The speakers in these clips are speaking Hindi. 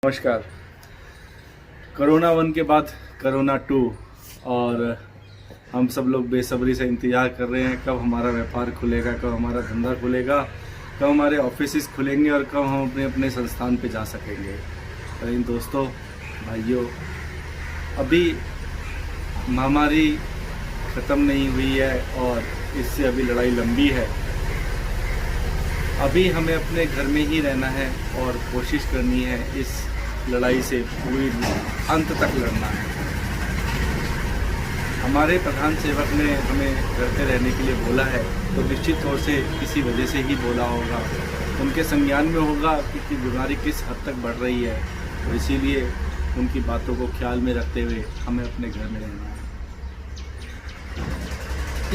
नमस्कार। कोरोना 1 के बाद कोरोना 2 और हम सब लोग बेसब्री से इंतज़ार कर रहे हैं कब हमारा व्यापार खुलेगा, कब हमारा धंधा खुलेगा, कब हमारे ऑफिस खुलेंगे और कब हम अपने अपने संस्थान पे जा सकेंगे। लेकिन दोस्तों, भाइयों, अभी महामारी ख़त्म नहीं हुई है और इससे अभी लड़ाई लंबी है। अभी हमें अपने घर में ही रहना है और कोशिश करनी है इस लड़ाई से पूरी अंत तक लड़ना है। हमारे प्रधान सेवक ने हमें घर पे रहने के लिए बोला है, तो निश्चित तौर से किसी वजह से ही बोला होगा। उनके संज्ञान में होगा कि बीमारी किस हद तक बढ़ रही है, तो इसीलिए उनकी बातों को ख्याल में रखते हुए हमें अपने घर में रहना है।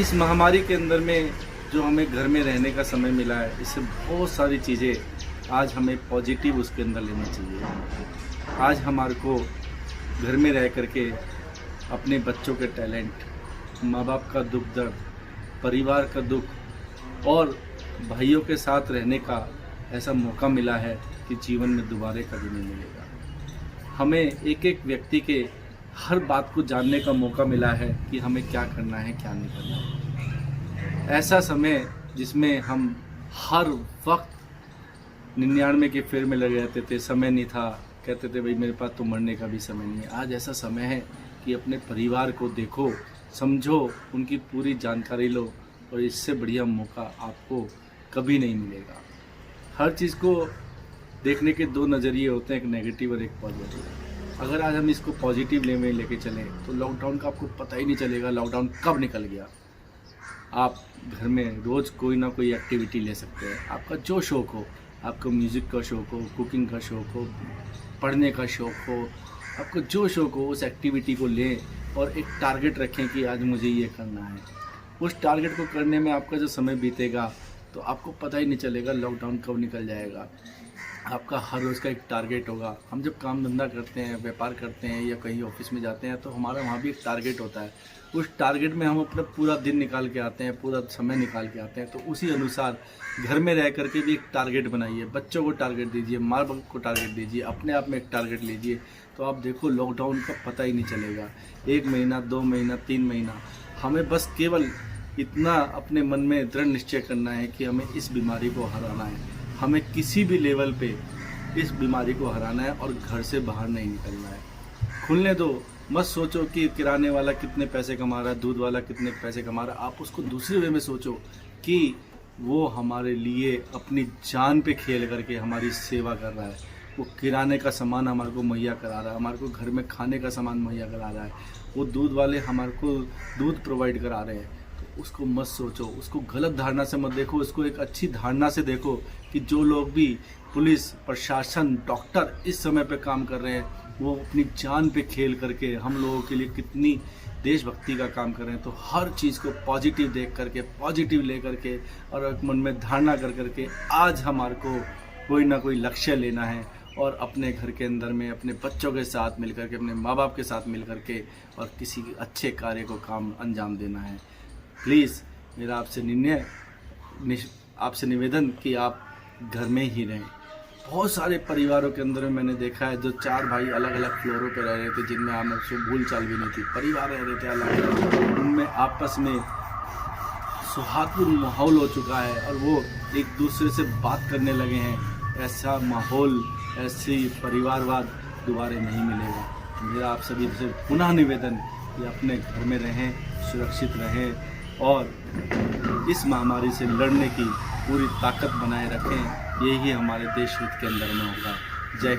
इस महामारी के अंदर में जो हमें घर में रहने का समय मिला है, इससे बहुत सारी चीज़ें आज हमें पॉजिटिव उसके अंदर लेना चाहिए। आज हमारे को घर में रह करके अपने बच्चों के टैलेंट, माँ बाप का दुख दर्द, परिवार का दुख और भाइयों के साथ रहने का ऐसा मौका मिला है कि जीवन में दोबारा कभी नहीं मिलेगा। हमें एक एक व्यक्ति के हर बात को जानने का मौका मिला है कि हमें क्या करना है, क्या नहीं करना है। ऐसा समय जिसमें हम हर वक्त 99 के फेर में लगे रहते थे, समय नहीं था, कहते थे भाई मेरे पास तो मरने का भी समय नहीं है। आज ऐसा समय है कि अपने परिवार को देखो, समझो, उनकी पूरी जानकारी लो और इससे बढ़िया मौका आपको कभी नहीं मिलेगा। हर चीज़ को देखने के दो नज़रिए होते हैं, एक नेगेटिव और एक पॉजिटिव। अगर आज हम इसको पॉजिटिव वे में लेके चलें तो लॉकडाउन का आपको पता ही नहीं चलेगा लॉकडाउन कब निकल गया। आप घर में रोज़ कोई ना कोई एक्टिविटी ले सकते हैं। आपका जो शौक़ हो, आपको म्यूज़िक का शौक़ हो, कुकिंग का शौक़ हो, पढ़ने का शौक़ हो, आपको जो शौक़ हो उस एक्टिविटी को लें और एक टारगेट रखें कि आज मुझे ये करना है। उस टारगेट को करने में आपका जो समय बीतेगा तो आपको पता ही नहीं चलेगा लॉकडाउन कब निकल जाएगा। आपका हर रोज़ का एक टारगेट होगा। हम जब काम धंधा करते हैं, व्यापार करते हैं या कहीं ऑफिस में जाते हैं तो हमारा वहाँ भी एक टारगेट होता है। उस टारगेट में हम अपना पूरा दिन निकाल के आते हैं, पूरा समय निकाल के आते हैं। तो उसी अनुसार घर में रह करके भी एक टारगेट बनाइए, बच्चों को टारगेट दीजिए, माँ बाप को टारगेट दीजिए, अपने आप में एक टारगेट लीजिए। तो आप देखो लॉकडाउन का पता ही नहीं चलेगा। 1 महीना, 2 महीना, 3 महीना, हमें बस केवल इतना अपने मन में दृढ़ निश्चय करना है कि हमें इस बीमारी को हराना है। हमें किसी भी लेवल पे इस बीमारी को हराना है और घर से बाहर नहीं निकलना है। खुलने दो, मत सोचो कि किराने वाला कितने पैसे कमा रहा है, दूध वाला कितने पैसे कमा रहा है। आप उसको दूसरे वे में सोचो कि वो हमारे लिए अपनी जान पे खेल करके हमारी सेवा कर रहा है। वो किराने का सामान हमारे को मुहैया करा रहा है, हमारे को घर में खाने का सामान मुहैया करा रहा है, वो दूध वाले हमारे को दूध प्रोवाइड करा रहे हैं। तो उसको मत सोचो, उसको गलत धारणा से मत देखो, उसको एक अच्छी धारणा से देखो कि जो लोग भी पुलिस, प्रशासन, डॉक्टर इस समय पे काम कर रहे हैं वो अपनी जान पे खेल करके हम लोगों के लिए कितनी देशभक्ति का काम कर रहे हैं। तो हर चीज़ को पॉजिटिव देख करके, पॉजिटिव ले करके और एक मन में धारणा कर करके आज हमारे को कोई ना कोई लक्ष्य लेना है और अपने घर के अंदर में अपने बच्चों के साथ मिल करके, अपने माँ बाप के साथ मिल करके और किसी अच्छे कार्य को काम अंजाम देना है। प्लीज़ मेरा आपसे निवेदन कि आप घर में ही रहें। बहुत सारे परिवारों के अंदर में मैंने देखा है जो 4 भाई अलग अलग फ्लोरों पर रह रहे थे, जिनमें आपस में भूल चाल भी नहीं थी। परिवार रह रहे थे अलग अलग, उनमें आपस में सौहार्दपूर्ण माहौल हो चुका है और वो एक दूसरे से बात करने लगे हैं। ऐसा माहौल, ऐसी परिवारवाद दोबारा नहीं मिलेगा। मेरा आप सभी से पुनः निवेदन कि अपने घर में रहें, सुरक्षित रहें और इस महामारी से लड़ने की पूरी ताकत बनाए रखें। यही हमारे देश हित के अंदर में होगा। जय हिंद।